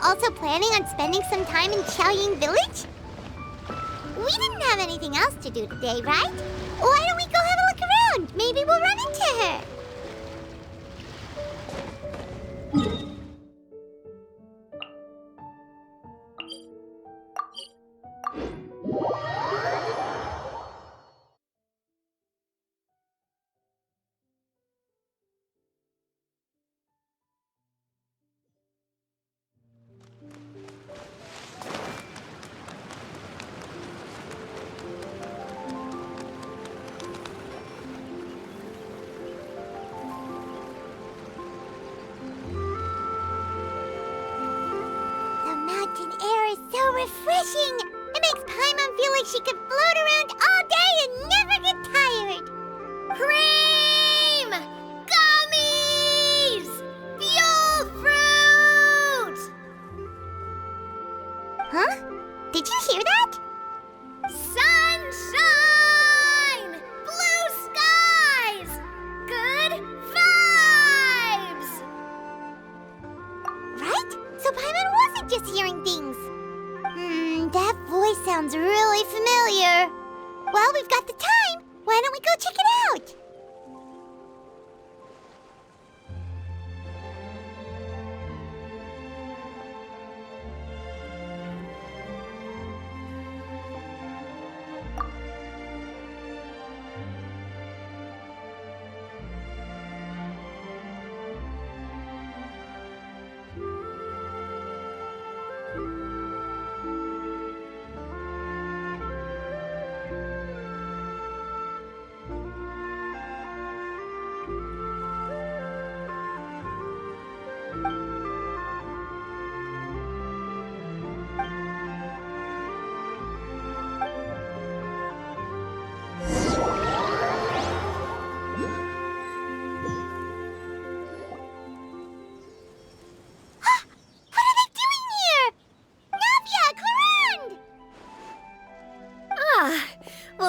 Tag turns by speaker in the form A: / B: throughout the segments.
A: Also planning on spending some time in Xiaoying Village? We didn't have anything else to do today, right? Why don't we go have a look around? Maybe we'll run into her. Refreshing! It makes Paimon feel like she could float around all day and never get tired. Cream! Gummies! Fuel fruit! Huh? Did you hear that? Sunshine! Blue skies! Good vibes! Right? So Paimon wasn't just hearing things. That voice sounds really familiar. Well, we've got the time. Why don't we go check it out?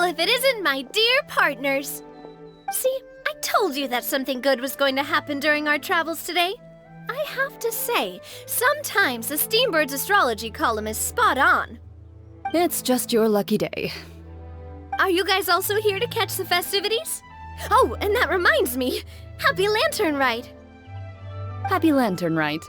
A: If it isn't my dear partners. See, I told you that something good was going to happen during our travels today. I have to say, sometimes the Steambird's astrology column is spot on.
B: It's just your lucky day.
A: Are you guys also here to catch the festivities? Oh, and that reminds me, Happy Lantern Rite.
B: Happy Lantern Rite.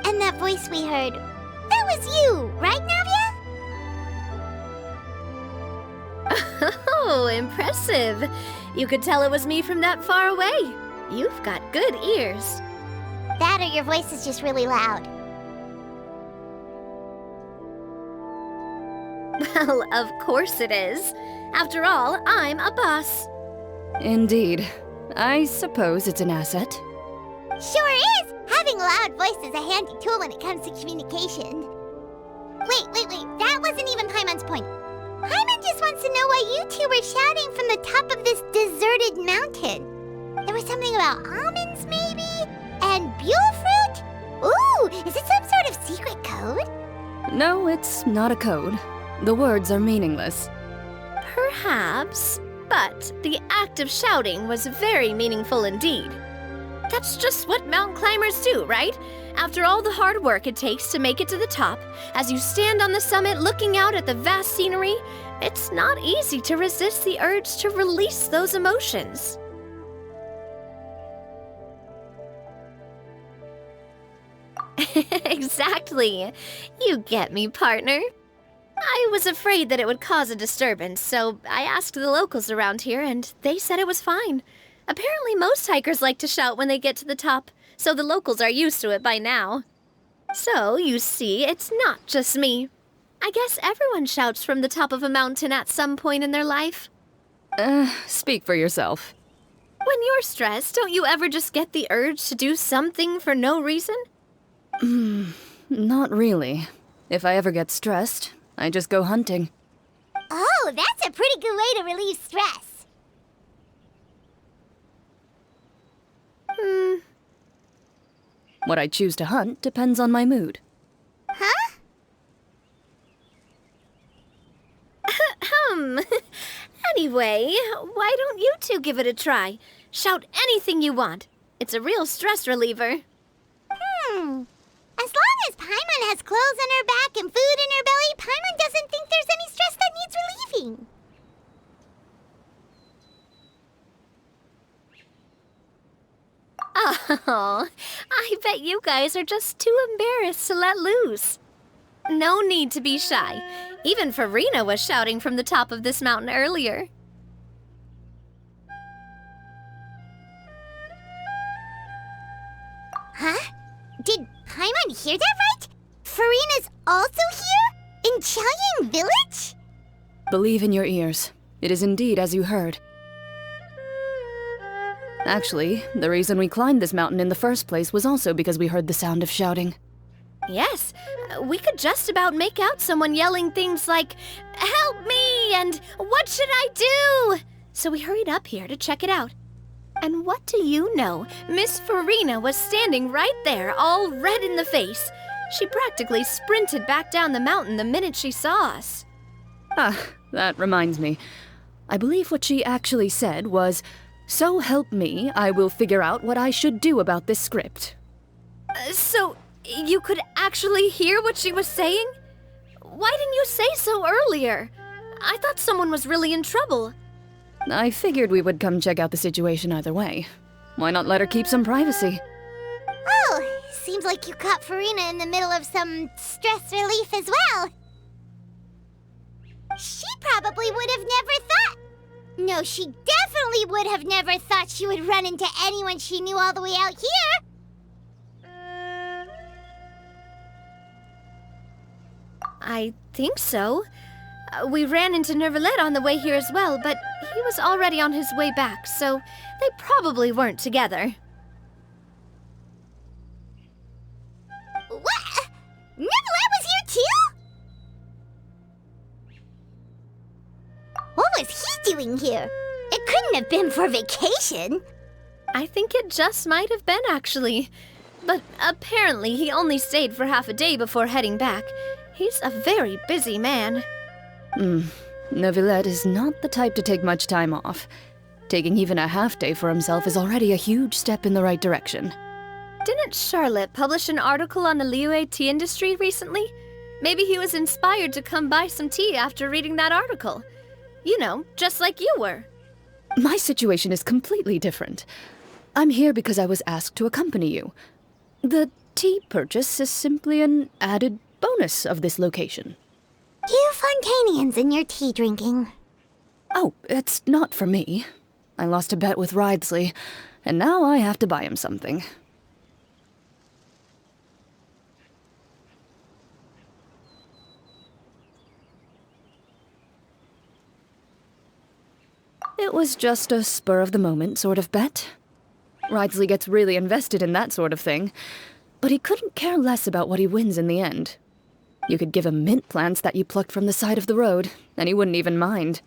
A: And that voice we heard, that was you, right, Navia? Oh, impressive. You could tell it was me from that far away. You've got good ears. That or your voice is just really loud. Well, of course it is. After all, I'm a boss.
B: Indeed. I suppose it's an asset.
A: Sure is! Having a loud voice is a handy tool when it comes to communication. Wait. That wasn't even Paimon's point. Paimon just wants to know why you two were shouting from the top of this deserted mountain. There was something about almonds, maybe? And buell fruit? Ooh, is it some sort of secret code?
B: No, it's not a code. The words are meaningless.
A: Perhaps, but the act of shouting was very meaningful indeed. That's just what mountain climbers do, right? After all the hard work it takes to make it to the top, as you stand on the summit looking out at the vast scenery, it's not easy to resist the urge to release those emotions. Exactly. You get me, partner. I was afraid that it would cause a disturbance, so I asked the locals around here, and they said it was fine.
C: Apparently most hikers like to shout when they get to the top, so the locals are used to it by now. So, you see, it's not just me. I guess everyone shouts from the top of a mountain at some point in their life.
B: Speak for yourself.
C: When you're stressed, don't you ever just get the urge to do something for no reason?
B: Not really. If I ever get stressed, I just go hunting.
A: Oh, that's a pretty good way to relieve stress.
B: What I choose to hunt depends on my mood.
A: Huh?
C: Anyway, why don't you two give it a try? Shout anything you want. It's a real stress reliever.
A: As long as Paimon has clothes on her back and food in her belly, Paimon doesn't think there's any stress that needs relieving.
C: Oh, I bet you guys are just too embarrassed to let loose. No need to be shy. Even Farina was shouting from the top of this mountain earlier.
A: Huh? Did Paimon hear that right? Farina's also here? In Chaoyang Village?
B: Believe in your ears. It is indeed as you heard. Actually, the reason we climbed this mountain in the first place was also because we heard the sound of shouting.
C: Yes, we could just about make out someone yelling things like, "Help me!" and "What should I do?" So we hurried up here to check it out. And what do you know? Miss Farina was standing right there, all red in the face. She practically sprinted back down the mountain the minute she saw us.
B: That reminds me. I believe what she actually said was, "So help me, I will figure out what I should do about this script."
C: So, you could actually hear what she was saying? Why didn't you say so earlier? I thought someone was really in trouble.
B: I figured we would come check out the situation either way. Why not let her keep some privacy?
A: Oh, seems like you caught Farina in the middle of some stress relief as well. She probably would have never thought. No, she definitely would have never thought she would run into anyone she knew all the way out here.
C: I think so. We ran into Nervalet on the way here as well, but he was already on his way back, so they probably weren't together.
A: What? Nervalet was here too? What was he doing here? It couldn't have been for vacation.
C: I think it just might have been, actually. But apparently he only stayed for half a day before heading back. He's a very busy man.
B: Neuvillette is not the type to take much time off. Taking even a half day for himself is already a huge step in the right direction.
C: Didn't Charlotte publish an article on the Liyue tea industry recently? Maybe he was inspired to come buy some tea after reading that article. You know, just like you were.
B: My situation is completely different. I'm here because I was asked to accompany you. The tea purchase is simply an added bonus of this location.
A: You Fontanians and your tea drinking.
B: Oh, it's not for me. I lost a bet with Ridesley, and now I have to buy him something. It was just a spur-of-the-moment sort of bet. Ridesley gets really invested in that sort of thing, but he couldn't care less about what he wins in the end. You could give him mint plants that you plucked from the side of the road, and he wouldn't even mind.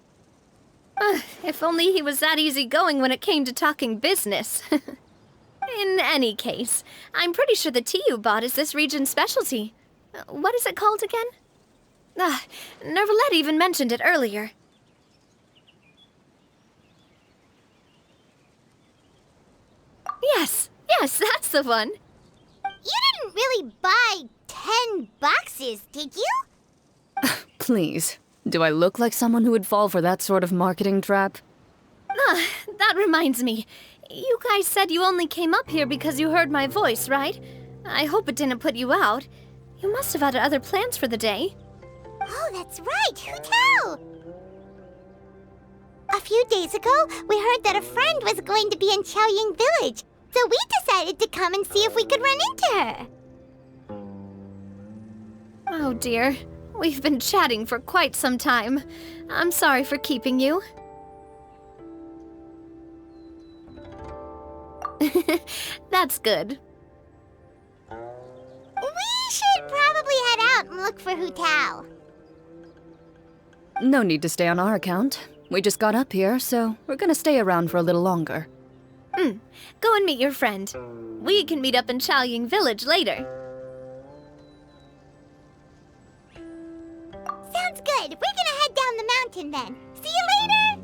C: If only he was that easygoing when it came to talking business. In any case, I'm pretty sure the tea you bought is this region's specialty. What is it called again? Nervalet even mentioned it earlier. Yes, that's the one.
A: You didn't really buy 10 boxes, did you?
B: Please, do I look like someone who would fall for that sort of marketing trap?
C: That reminds me. You guys said you only came up here because you heard my voice, right? I hope it didn't put you out. You must have had other plans for the day.
A: Oh, that's right. Who tell? A few days ago, we heard that a friend was going to be in Xiaoying Village, so we decided to come and see if we could run into her.
C: Oh dear. We've been chatting for quite some time. I'm sorry for keeping you. That's good.
A: We should probably head out and look for Hu Tao.
B: No need to stay on our account. We just got up here, so we're gonna stay around for a little longer.
C: Go and meet your friend. We can meet up in Xiaoying Village later.
A: Sounds good. We're gonna head down the mountain then. See you later!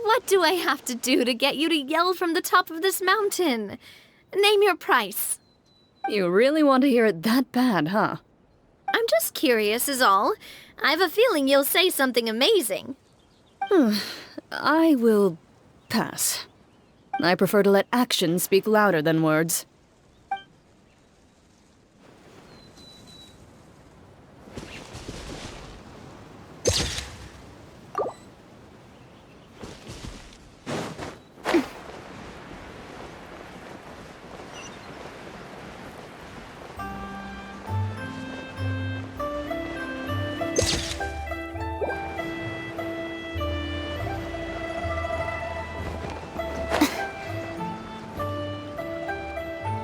C: What do I have to do to get you to yell from the top of this mountain? Name your price.
B: You really want to hear it that bad, huh?
C: I'm just curious is all. I have a feeling you'll say something amazing.
B: I will pass. I prefer to let actions speak louder than words.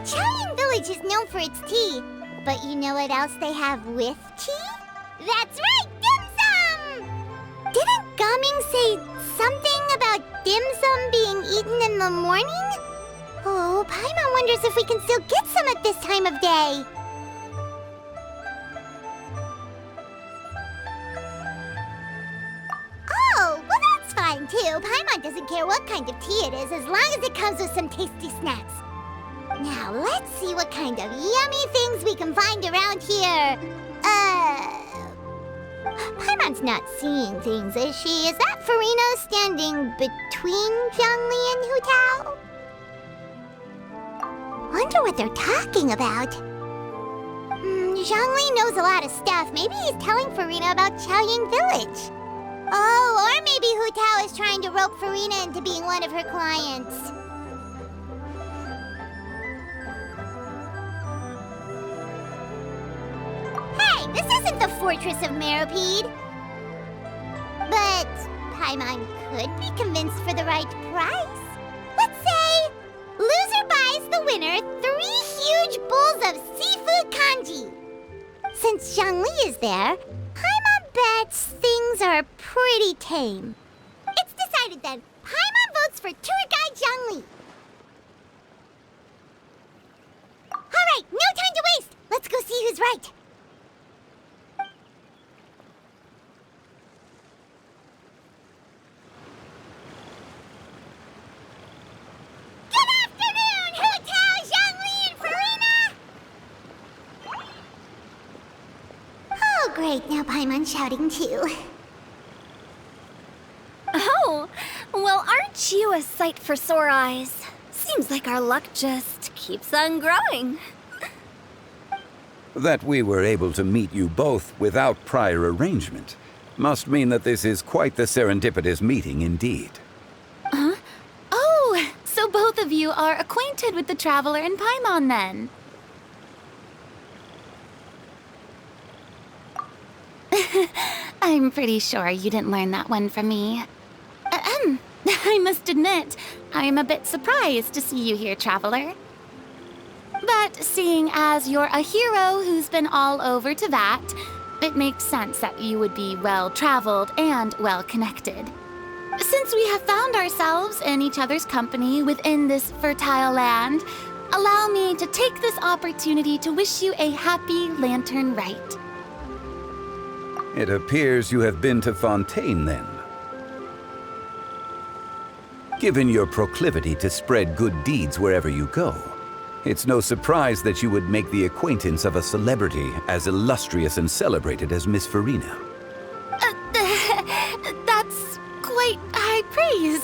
A: Xiaoying Village is known for its tea, but you know what else they have with tea? That's right, dim sum! Didn't Gaming say something about dim sum being eaten in the morning? Oh, Paimon wonders if we can still get some at this time of day. Oh, well that's fine too. Paimon doesn't care what kind of tea it is as long as it comes with some tasty snacks. Now, let's see what kind of yummy things we can find around here. Paimon's not seeing things, is she? Is that Farina standing between Zhongli and Hu Tao? Wonder what they're talking about. Zhongli knows a lot of stuff. Maybe he's telling Farina about Xiaoying Village. Oh, or maybe Hu Tao is trying to rope Farina into being one of her clients. This isn't the Fortress of Meropide. But Paimon could be convinced for the right price. Let's say loser buys the winner 3 huge bowls of seafood kanji. Since Zhongli is there, Paimon bets things are pretty tame. It's decided then. Paimon votes for tour guide Zhongli. All right, no time to waste. Let's go see who's right. Great, now Paimon's shouting too.
D: Oh, well, aren't you a sight for sore eyes? Seems like our luck just keeps on growing.
E: That we were able to meet you both without prior arrangement must mean that this is quite the serendipitous meeting indeed.
F: Huh? Oh, so both of you are acquainted with the Traveler and Paimon then? I'm pretty sure you didn't learn that one from me. I must admit, I'm a bit surprised to see you here, Traveler. But seeing as you're a hero who's been all over Teyvat, it makes sense that you would be well-traveled and well-connected. Since we have found ourselves in each other's company within this fertile land, allow me to take this opportunity to wish you a happy Lantern Rite.
E: It appears you have been to Fontaine, then. Given your proclivity to spread good deeds wherever you go, it's no surprise that you would make the acquaintance of a celebrity as illustrious and celebrated as Miss Farina.
F: That's quite high praise.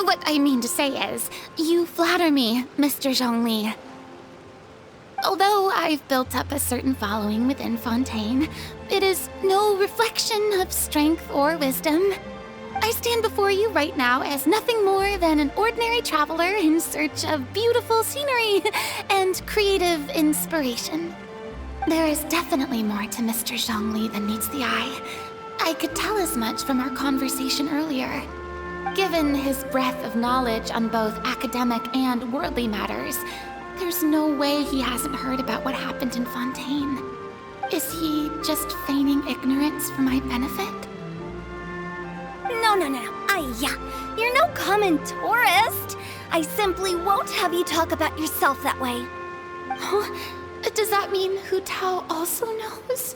F: What I mean to say is, you flatter me, Mr. Zhongli. Although I've built up a certain following within Fontaine, it is no reflection of strength or wisdom. I stand before you right now as nothing more than an ordinary traveler in search of beautiful scenery and creative inspiration. There is definitely more to Mr. Zhongli than meets the eye. I could tell as much from our conversation earlier. Given his breadth of knowledge on both academic and worldly matters, there's no way he hasn't heard about what happened in Fontaine. Is he just feigning ignorance for my benefit?
D: No. You're no common tourist. I simply won't have you talk about yourself that way.
F: Huh? Does that mean Hu Tao also knows?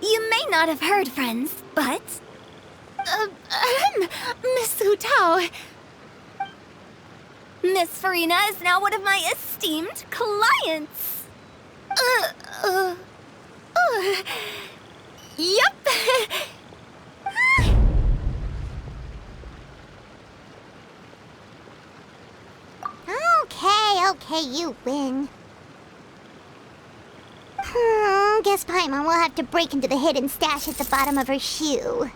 D: You may not have heard, friends, but...
F: Miss Hu Tao.
D: Miss Farina is now one of my esteemed clients.
F: Yep.
A: Okay, you win. Guess Paimon will have to break into the hidden stash at the bottom of her shoe.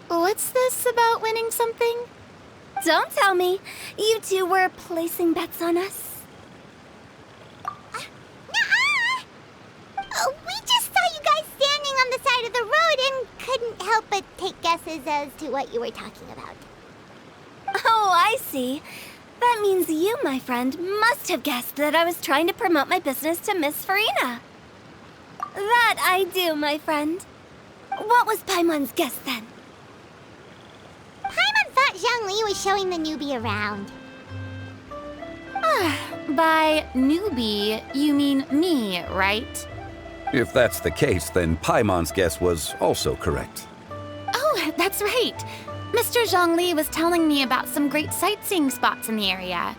F: What's this about winning something?
D: Don't tell me. You two were placing bets on us.
A: Nuh-uh! We just saw you guys standing on the side of the road and couldn't help but take guesses as to what you were talking about.
D: Oh, I see. That means you, my friend, must have guessed that I was trying to promote my business to Miss Farina. That I do, my friend. What was Paimon's guess then?
A: Paimon thought Zhongli was showing the newbie around.
F: By newbie, you mean me, right?
E: If that's the case, then Paimon's guess was also correct.
F: Oh, that's right. Mr. Zhongli was telling me about some great sightseeing spots in the area.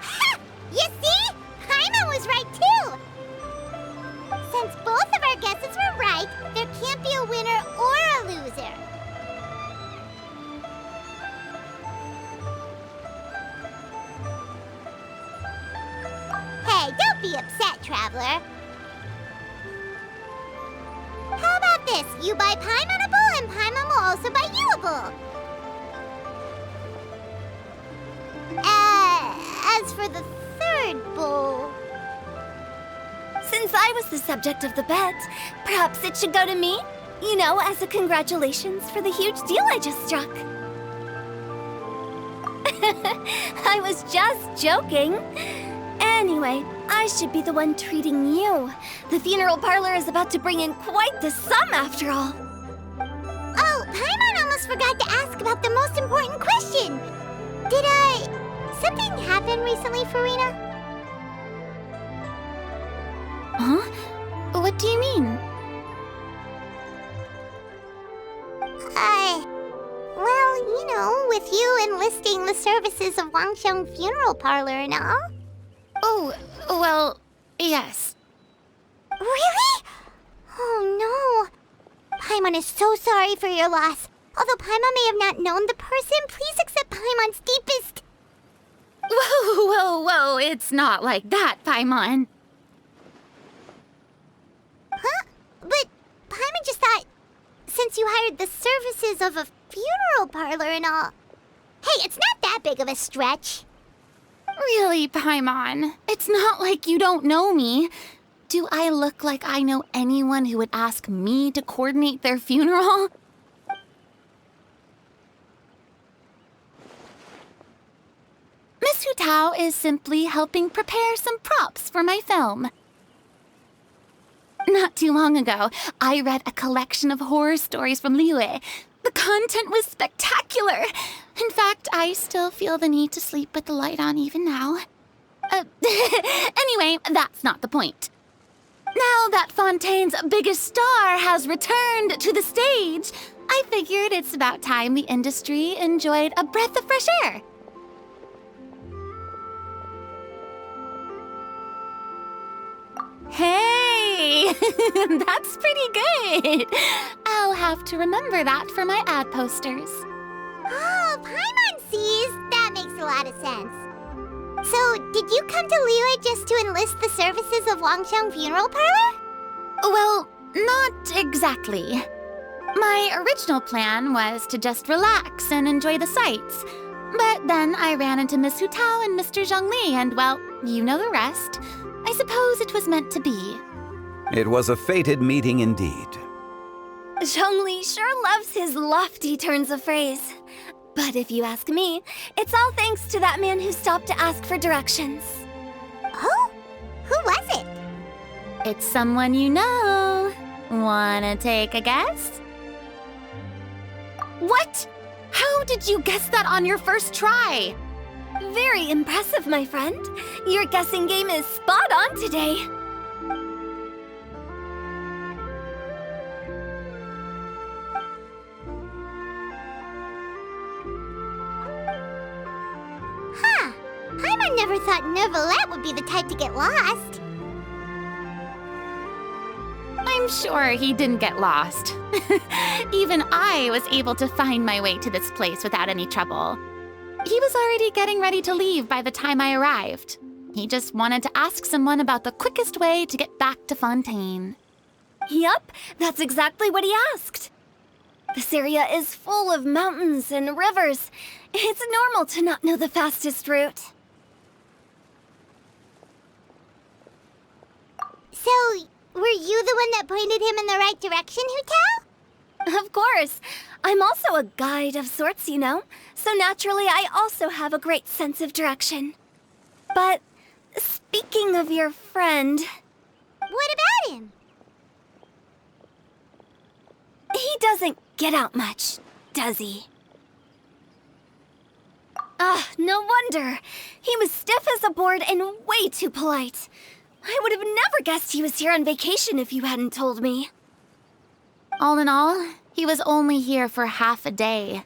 A: Ha! You see? Paimon was right too! Since both of our guesses were right, there can't be a winner or a loser. Hey, don't be upset, Traveler. How about this? You buy Paimon a bowl and Paimon will also buy you a bowl. As for the third bowl...
D: Since I was the subject of the bet, perhaps it should go to me? You know, as a congratulations for the huge deal I just struck. I was just joking. Anyway, I should be the one treating you. The funeral parlor is about to bring in quite the sum after all.
A: Oh, Paimon almost forgot to ask about the most important question. Did something happen recently, Farina?
F: Huh? What do you mean?
A: Well, you know, with you enlisting the services of Wangsheng Funeral Parlor and all.
F: Oh, well, yes.
A: Really? Oh no. Paimon is so sorry for your loss. Although Paimon may have not known the person, please accept Paimon's deepest
F: Whoa, whoa, whoa, it's not like that, Paimon.
A: Huh? But Paimon just thought, since you hired the services of a funeral parlor and all... Hey, it's not that big of a stretch.
F: Really, Paimon? It's not like you don't know me. Do I look like I know anyone who would ask me to coordinate their funeral? Miss Hu Tao is simply helping prepare some props for my film. Not too long ago, I read a collection of horror stories from Liyue. The content was spectacular. In fact, I still feel the need to sleep with the light on even now. Anyway, that's not the point. Now that Fontaine's biggest star has returned to the stage, I figured it's about time the industry enjoyed a breath of fresh air. Hey, that's pretty good. I'll have to remember that for my ad posters.
A: Oh, Paimon sees. That makes a lot of sense. So, did you come to Liyue just to enlist the services of Wangxiang Funeral Parlor?
F: Well, not exactly. My original plan was to just relax and enjoy the sights. But then I ran into Miss Hu Tao and Mr. Zhongli, and well, you know the rest. I suppose it was meant to be.
E: It was a fated meeting indeed.
D: Zhongli sure loves his lofty turns of phrase. But if you ask me, it's all thanks to that man who stopped to ask for directions.
A: Oh? Who was it?
F: It's someone you know. Wanna take a guess? What? How did you guess that on your first try?
D: Very impressive, my friend. Your guessing game is spot on today.
A: Huh. Paimon never thought Neuvillette would be the type to get lost.
F: I'm sure he didn't get lost. Even I was able to find my way to this place without any trouble. He was already getting ready to leave by the time I arrived. He just wanted to ask someone about the quickest way to get back to Fontaine.
D: Yup, that's exactly what he asked. This area is full of mountains and rivers. It's normal to not know the fastest route.
A: So, were you the one that pointed him in the right direction, Hu Tao?
D: Of course. I'm also a guide of sorts, you know. So naturally, I also have a great sense of direction. But speaking of your friend...
A: What about him?
D: He doesn't get out much, does he? Ah, no wonder. He was stiff as a board and way too polite. I would have never guessed he was here on vacation if you hadn't told me.
F: All in all, he was only here for half a day.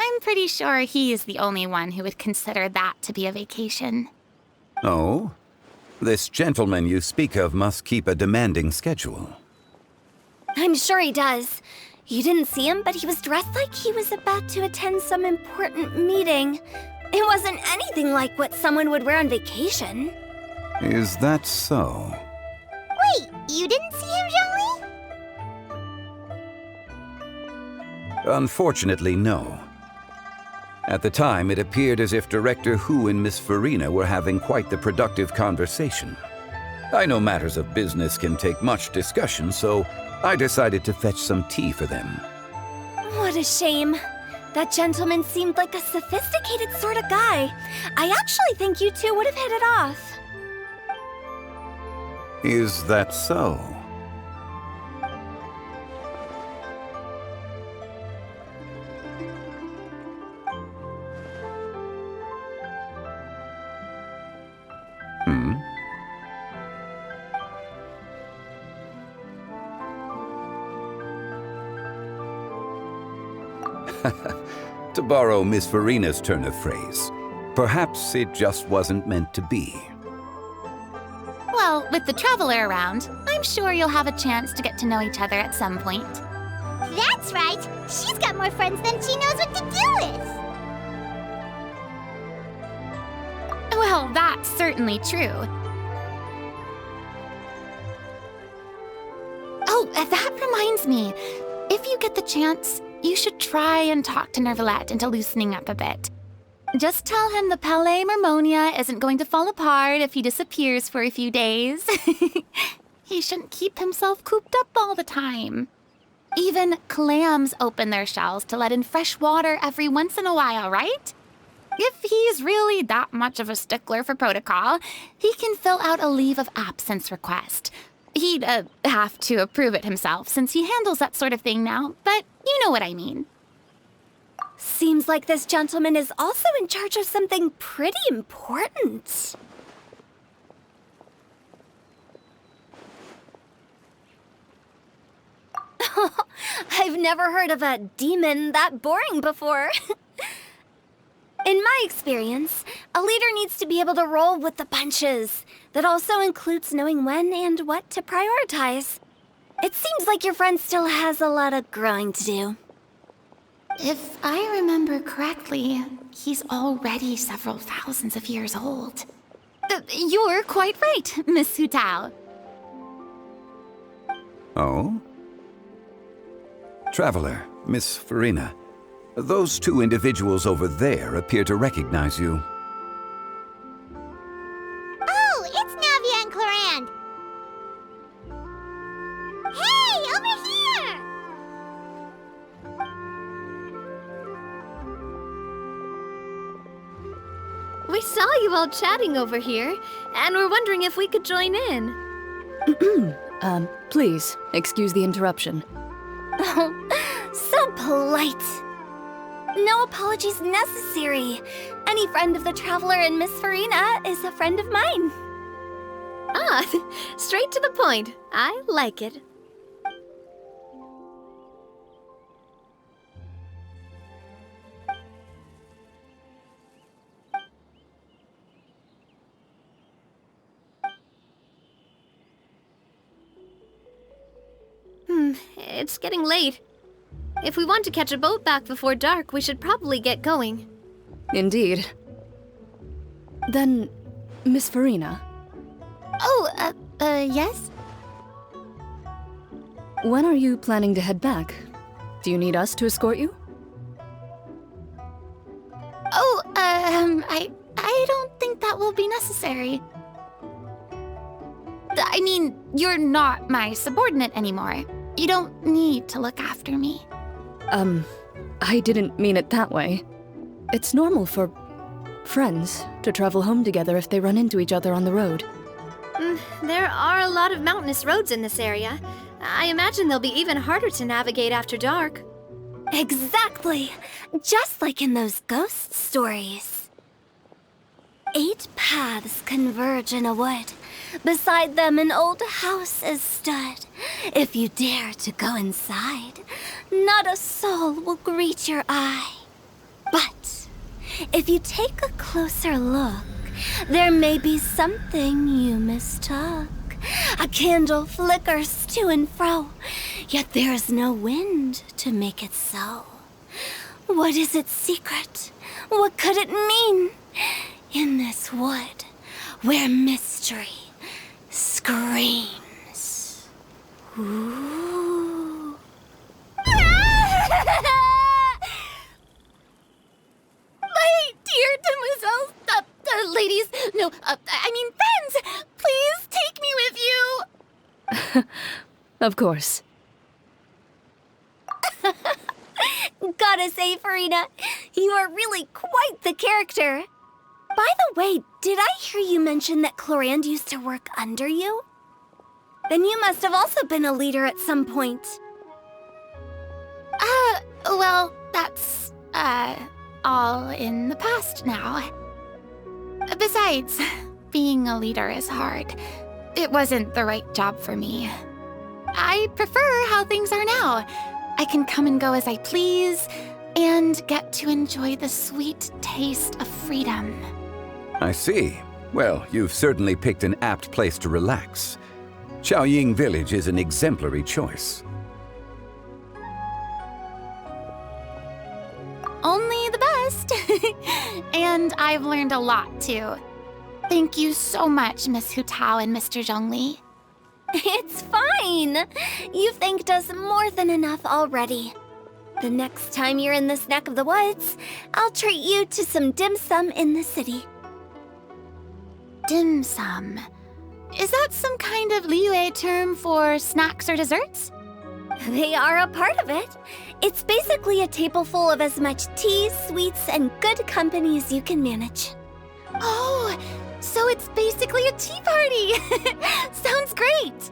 F: I'm pretty sure he's the only one who would consider that to be a vacation.
E: Oh? This gentleman you speak of must keep a demanding schedule.
D: I'm sure he does. You didn't see him, but he was dressed like he was about to attend some important meeting. It wasn't anything like what someone would wear on vacation.
E: Is that so?
A: Wait, you didn't see him, Zhongli?
E: Unfortunately, no. At the time, it appeared as if Director Hu and Miss Farina were having quite the productive conversation. I know matters of business can take much discussion, so I decided to fetch some tea for them.
D: What a shame. That gentleman seemed like a sophisticated sort of guy. I actually think you two would have hit it off.
E: Is that so? To borrow Miss Farina's turn of phrase, perhaps it just wasn't meant to be.
F: Well, with the traveler around, I'm sure you'll have a chance to get to know each other at some point.
A: That's right. She's got more friends than she knows what to do with.
F: that's certainly true. Oh, that reminds me. If you get the chance, you should try and talk to Nervalette into loosening up a bit. Just tell him the Palais Mermonia isn't going to fall apart if he disappears for a few days. He shouldn't keep himself cooped up all the time. Even clams open their shells to let in fresh water every once in a while, right? If he's really that much of a stickler for protocol, he can fill out a leave of absence request. He'd have to approve it himself since he handles that sort of thing now, but you know what I mean.
D: Seems like this gentleman is also in charge of something pretty important. I've never heard of a demon that boring before. In my experience, a leader needs to be able to roll with the punches. That also includes knowing when and what to prioritize. It seems like your friend still has a lot of growing to do.
F: If I remember correctly, he's already several thousands of years old. You're quite right, Miss Hu Tao.
E: Oh? Traveler, Miss Farina, those two individuals over there appear to recognize you.
A: Oh, it's Navia and Clorand. Hey, over here!
C: We saw you all chatting over here, and we're wondering if we could join in.
B: Please, excuse the interruption.
D: Oh, so polite. No apologies necessary. Any friend of the Traveler and Miss Farina is a friend of mine.
C: Ah, straight to the point. I like it. It's getting late. If we want to catch a boat back before dark, we should probably get going.
B: Indeed. Then, Miss Farina,
F: Oh, yes?
B: when are you planning to head back? Do you need us to escort you?
F: Oh, I don't think that will be necessary. I mean, you're not my subordinate anymore. You don't need to look after me.
B: I didn't mean it that way. It's normal for friends to travel home together if they run into each other on the road.
C: There are a lot of mountainous roads in this area. I imagine they'll be even harder to navigate after dark.
D: Exactly. Just like in those ghost stories. 8 paths converge in a wood. Beside them an old house is stood. If you dare to go inside, not a soul will greet your eye. But if you take a closer look, there may be something you mistook. A candle flickers to and fro, yet there's no wind to make it so. What is its secret? What could it mean? In this wood, where mystery screams. Ooh.
F: My dear demoiselles, ladies, no, I mean friends, please take me with you.
B: Of course.
D: Gotta say, Farina, you are really quite the character. By the way, did I hear you mention that Clorand used to work under you? Then you must have also been a leader at some point.
F: Well, that's, all in the past now. Besides, being a leader is hard. It wasn't the right job for me. I prefer how things are now. I can come and go as I please, and get to enjoy the sweet taste of freedom.
E: I see. Well, you've certainly picked an apt place to relax. Xiaoying Village is an exemplary choice.
F: Only the best. And I've learned a lot, too. Thank you so much, Miss Hu Tao and Mr. Zhongli.
D: It's fine. You've thanked us more than enough already. The next time you're in this neck of the woods, I'll treat you to some dim sum in the city.
F: Dim sum. Is that some kind of Liyue term for snacks or desserts?
D: They are a part of it. It's basically a table full of as much tea, sweets, and good company as you can manage.
F: Oh, so it's basically a tea party. Sounds great.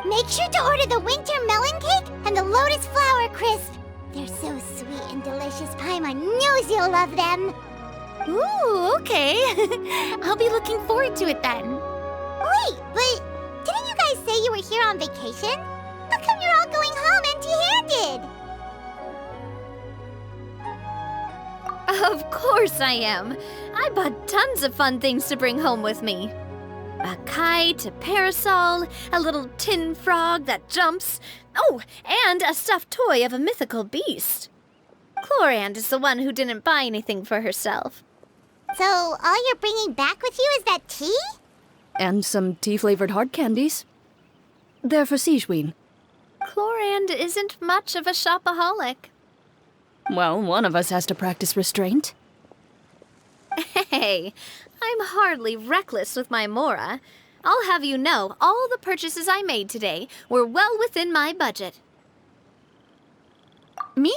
A: Make sure to order the winter melon cake and the lotus flower crisp. They're so sweet and delicious. Paimon knows you'll love them.
F: Ooh, okay. I'll be looking forward to it then.
A: Wait, but didn't you guys say you were here on vacation? How come you're all going home empty-handed?
C: Of course I am. I bought tons of fun things to bring home with me. A kite, a parasol, a little tin frog that jumps. Oh, and a stuffed toy of a mythical beast. Chlorand is the one who didn't buy anything for herself.
A: So all you're bringing back with you is that tea?
B: And some tea-flavored hard candies. They're for Sigewin.
C: Chlorand isn't much of a shopaholic.
B: Well, one of us has to practice restraint.
C: Hey, I'm hardly reckless with my Mora. I'll have you know, all the purchases I made today were well within my budget.
F: Me?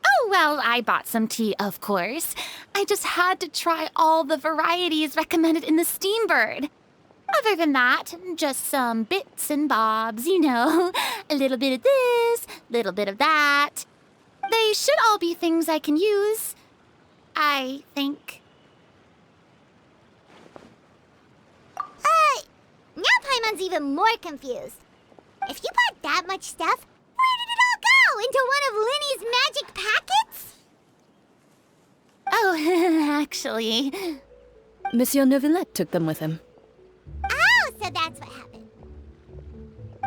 F: Oh, well, I bought some tea, of course. I just had to try all the varieties recommended in the Steambird. Other than that, just some bits and bobs, you know. A little bit of this, little bit of that. They should all be things I can use, I think.
A: Now Paimon's even more confused. If you bought that much stuff, where did it all go? Into one of Linny's magic packets?
F: Oh, actually...
B: Monsieur Neuvillette took them with him.
A: Oh, so that's what happened.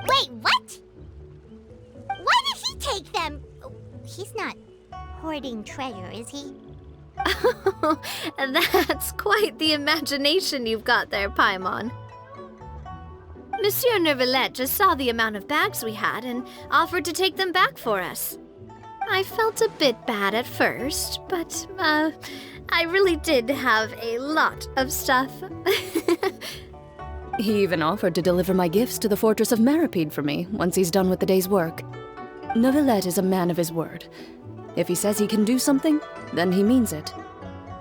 A: Wait, what? Why did he take them? He's not hoarding treasure, is he?
C: That's quite the imagination you've got there, Paimon. Monsieur Neuvillette just saw the amount of bags we had and offered to take them back for us. I felt a bit bad at first, but, I really did have a lot of stuff.
B: He even offered to deliver my gifts to the Fortress of Meripede for me once he's done with the day's work. Neuvillette is a man of his word. If he says he can do something, then he means it.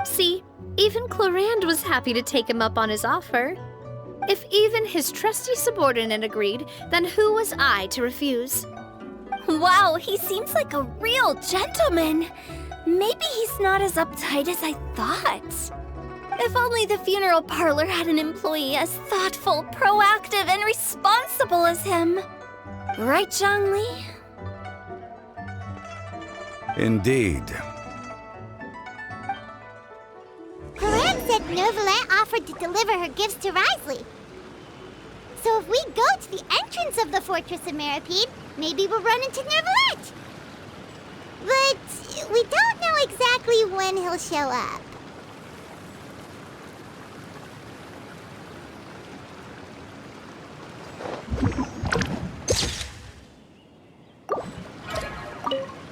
C: See, even Chlorand was happy to take him up on his offer. If even his trusty subordinate agreed, then who was I to refuse?
D: Wow, he seems like a real gentleman. Maybe he's not as uptight as I thought. If only the funeral parlor had an employee as thoughtful, proactive, and responsible as him. Right, Zhongli?
E: Indeed.
A: Chlorand said Neuvillette offered to deliver her gifts to Risley. So if we go to the entrance of the Fortress of Meripede, maybe we'll run into Neuvillette. But we don't know exactly when he'll show up.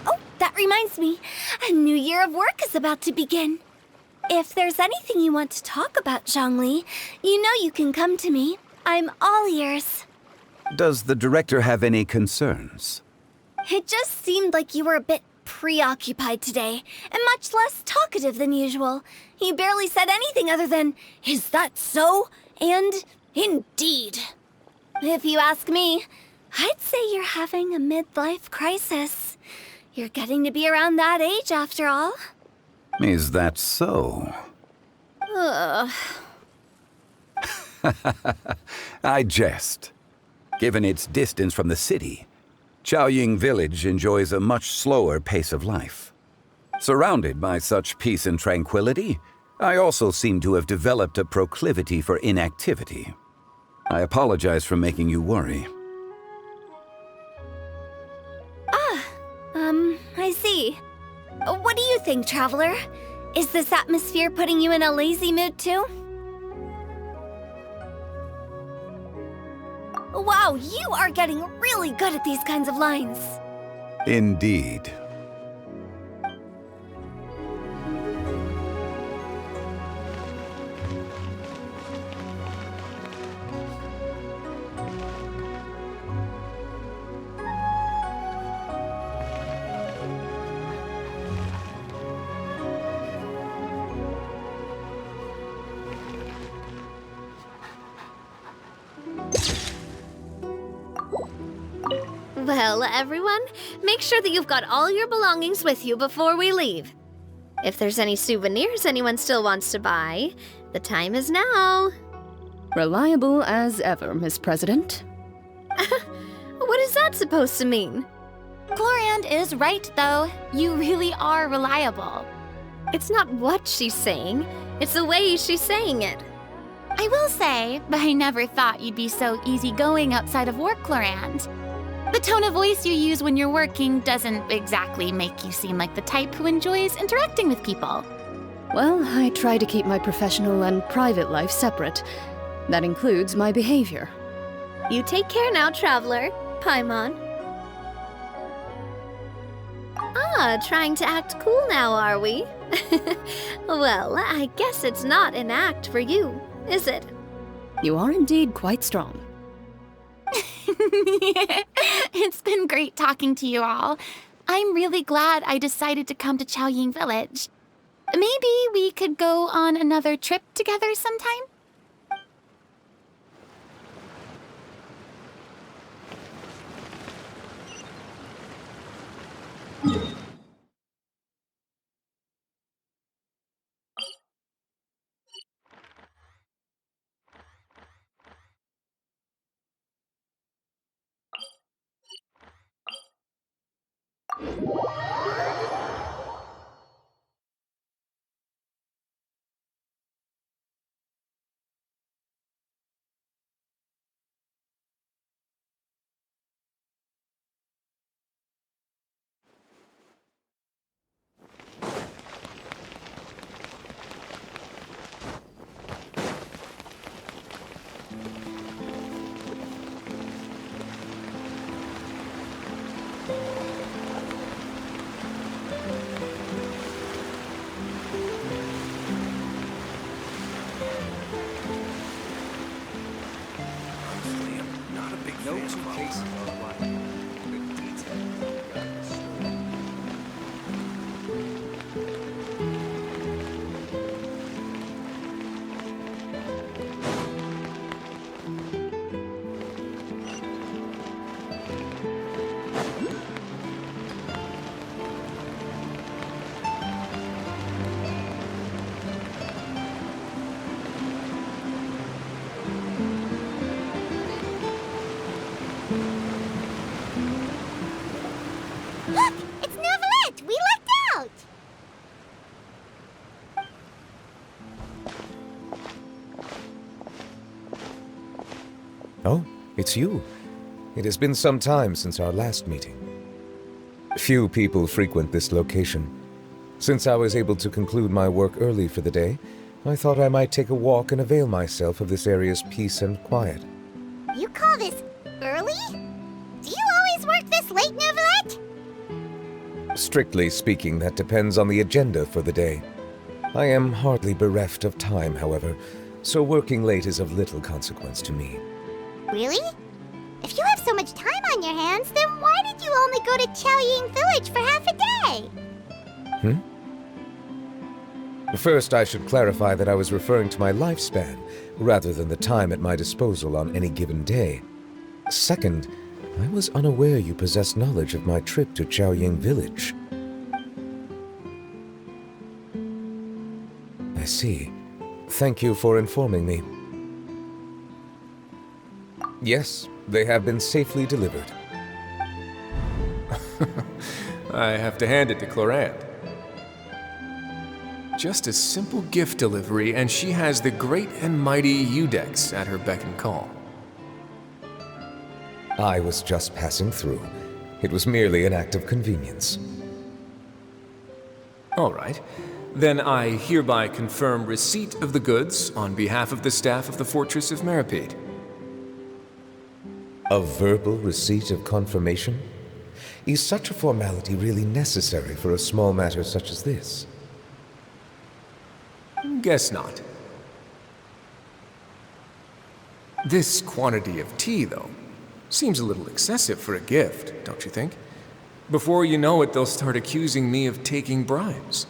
D: Oh, that reminds me. A new year of work is about to begin. If there's anything you want to talk about, Zhongli, you know you can come to me. I'm all ears.
E: Does the director have any concerns?
D: It just seemed like you were a bit preoccupied today, and much less talkative than usual. You barely said anything other than, "Is that so?" and "Indeed." If you ask me, I'd say you're having a midlife crisis. You're getting to be around that age after all.
E: Is that so?
C: Ugh.
E: I jest. Given its distance from the city, Chaoying Village enjoys a much slower pace of life. Surrounded by such peace and tranquility, I also seem to have developed a proclivity for inactivity. I apologize for making you worry.
D: I see. What do you think, Traveler? Is this atmosphere putting you in a lazy mood too? Wow, you are getting really good at these kinds of lines.
E: Indeed.
C: Well, everyone, make sure that you've got all your belongings with you before we leave. If there's any souvenirs anyone still wants to buy, the time is now.
B: Reliable as ever, Miss President.
C: What is that supposed to mean?
F: Chlorand is right, though. You really are reliable.
C: It's not what she's saying, it's the way she's saying it.
F: I will say, but I never thought you'd be so easygoing outside of work, Chlorand. The tone of voice you use when you're working doesn't exactly make you seem like the type who enjoys interacting with people.
B: Well, I try to keep my professional and private life separate. That includes my behavior.
C: You take care now, Traveler. Paimon. Ah, trying to act cool now, are we? Well, I guess it's not an act for you, is it?
B: You are indeed quite strong.
F: It's been great talking to you all. I'm really glad I decided to come to Chaoying Village. Maybe we could go on another trip together sometime?
A: Look! It's Novelette! We lucked out!
G: Oh, it's you. It has been some time since our last meeting. Few people frequent this location. Since I was able to conclude my work early for the day, I thought I might take a walk and avail myself of this area's peace and quiet.
A: You call this early? Do you always work this late, Novelette?
G: Strictly speaking, that depends on the agenda for the day. I am hardly bereft of time, however, so working late is of little consequence to me.
A: Really? If you have so much time on your hands, then why did you only go to Chaoying Village for half a day?
G: First, I should clarify that I was referring to my lifespan, rather than the time at my disposal on any given day. Second, I was unaware you possessed knowledge of my trip to Chaoying Village. I see. Thank you for informing me. Yes, they have been safely delivered.
H: I have to hand it to Chlorand. Just a simple gift delivery, and she has the great and mighty Udex at her beck and call.
G: I was just passing through. It was merely an act of convenience.
H: All right. Then I hereby confirm receipt of the goods on behalf of the staff of the Fortress of Meripede.
G: A verbal receipt of confirmation? Is such a formality really necessary for a small matter such as this?
H: Guess not. This quantity of tea, though, seems a little excessive for a gift, don't you think? Before you know it, they'll start accusing me of taking bribes.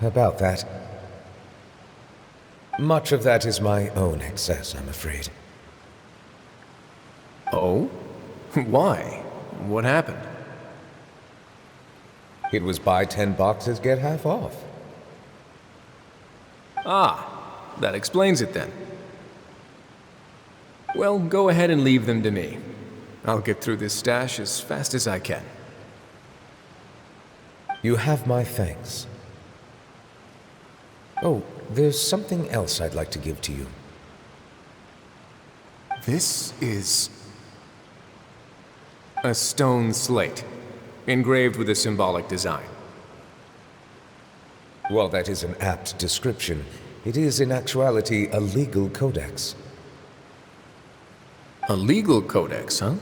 G: About that. Much of that is my own excess, I'm afraid.
H: Oh? Why? What happened?
G: It was buy 10 boxes, get half off.
H: Ah, that explains it then. Well, go ahead and leave them to me. I'll get through this stash as fast as I can.
G: You have my thanks. Oh, there's something else I'd like to give to you.
H: This is a stone slate, engraved with a symbolic design.
G: While that is an apt description, it is in actuality a legal codex.
H: A legal codex, huh?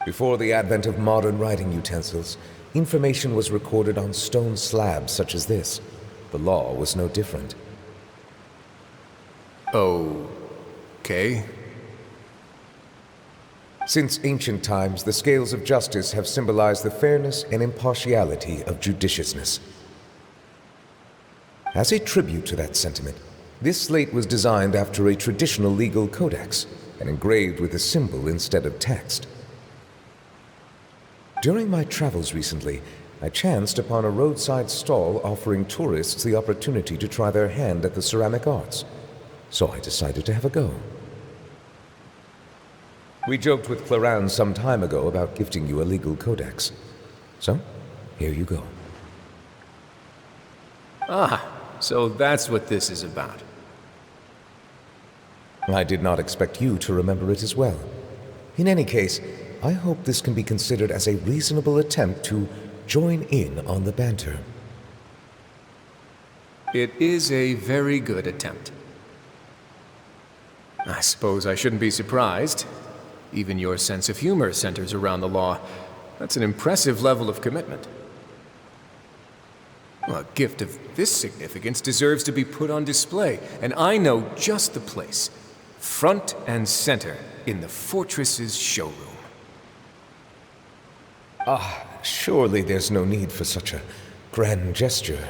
G: Before the advent of modern writing utensils, information was recorded on stone slabs such as this. The law was no different.
H: Okay.
G: Since ancient times, the scales of justice have symbolized the fairness and impartiality of judiciousness. As a tribute to that sentiment, this slate was designed after a traditional legal codex and engraved with a symbol instead of text. During my travels recently, I chanced upon a roadside stall offering tourists the opportunity to try their hand at the ceramic arts, so I decided to have a go. We joked with Clarence some time ago about gifting you a legal codex. So, here you go.
H: Ah, so that's what this is about.
G: I did not expect you to remember it as well. In any case, I hope this can be considered as a reasonable attempt to join in on the banter.
H: It is a very good attempt. I suppose I shouldn't be surprised. Even your sense of humor centers around the law. That's an impressive level of commitment. Well, a gift of this significance deserves to be put on display, and I know just the place. Front and center in the fortress's showroom.
G: Surely there's no need for such a grand gesture.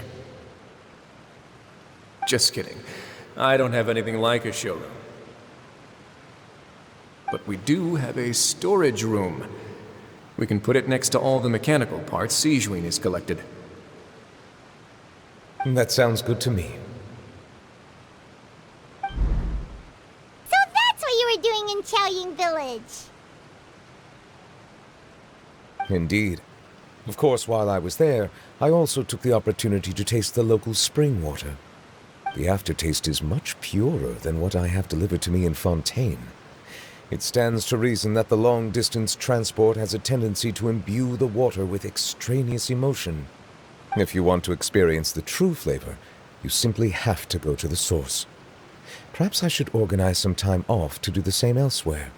H: Just kidding. I don't have anything like a showroom. But we do have a storage room. We can put it next to all the mechanical parts Sijuin has collected.
G: That sounds good to me.
A: So that's what you were doing in Chaoying Village.
G: Indeed. Of course, while I was there, I also took the opportunity to taste the local spring water. The aftertaste is much purer than what I have delivered to me in Fontaine. It stands to reason that the long-distance transport has a tendency to imbue the water with extraneous emotion. If you want to experience the true flavor, you simply have to go to the source. Perhaps I should organize some time off to do the same elsewhere.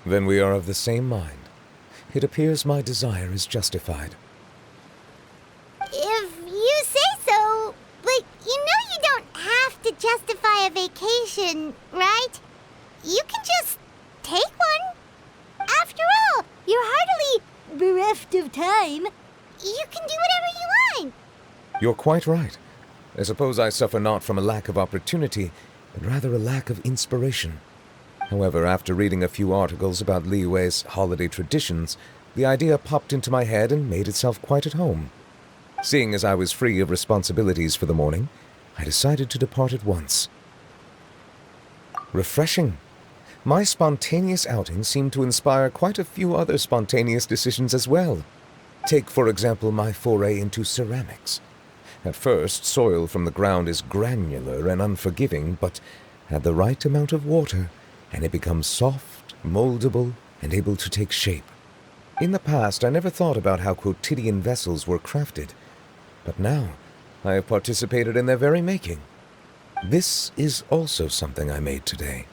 G: Then we are of the same mind. It appears my desire is justified.
A: If you say so, but you know you don't have to justify a vacation, right? You can just take one. After all, you're hardly bereft of time. You can do whatever you want.
G: You're quite right. I suppose I suffer not from a lack of opportunity, but rather a lack of inspiration. However, after reading a few articles about Liyue's holiday traditions, the idea popped into my head and made itself quite at home. Seeing as I was free of responsibilities for the morning, I decided to depart at once. Refreshing. My spontaneous outing seemed to inspire quite a few other spontaneous decisions as well. Take, for example, my foray into ceramics. At first, soil from the ground is granular and unforgiving, but add the right amount of water, and it becomes soft, moldable, and able to take shape. In the past, I never thought about how quotidian vessels were crafted, but now I have participated in their very making. This is also something I made today.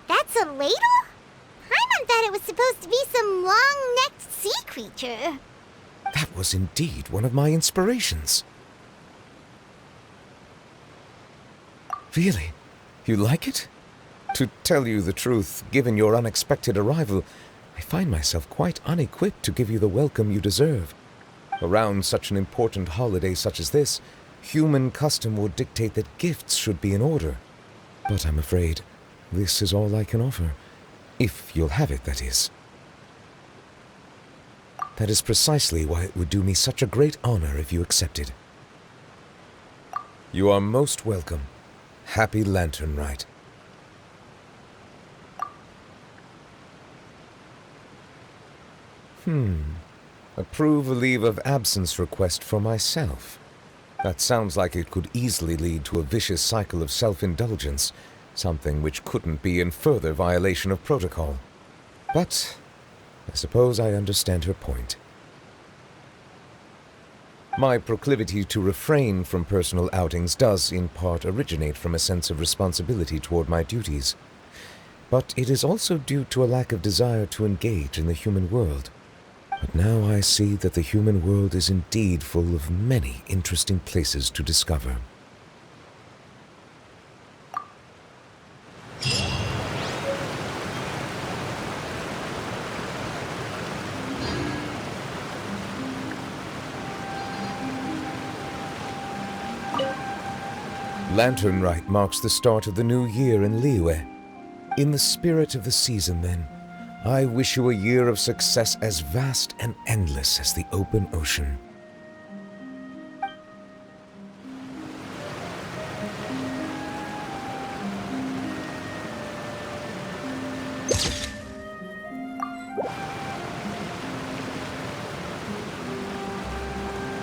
A: That's a ladle? Paimon thought it was supposed to be some long-necked sea creature.
G: That was indeed one of my inspirations. Really? You like it? To tell you the truth, given your unexpected arrival, I find myself quite unequipped to give you the welcome you deserve. Around such an important holiday such as this, human custom would dictate that gifts should be in order. But I'm afraid this is all I can offer. If you'll have it, that is. That is precisely why it would do me such a great honor if you accepted. You are most welcome. Happy Lantern Rite. Approve a leave of absence request for myself. That sounds like it could easily lead to a vicious cycle of self-indulgence, something which couldn't be in further violation of protocol. But I suppose I understand her point. My proclivity to refrain from personal outings does, in part, originate from a sense of responsibility toward my duties. But it is also due to a lack of desire to engage in the human world. But now I see that the human world is indeed full of many interesting places to discover. Lantern Rite marks the start of the new year in Liyue. In the spirit of the season, then, I wish you a year of success as vast and endless as the open ocean.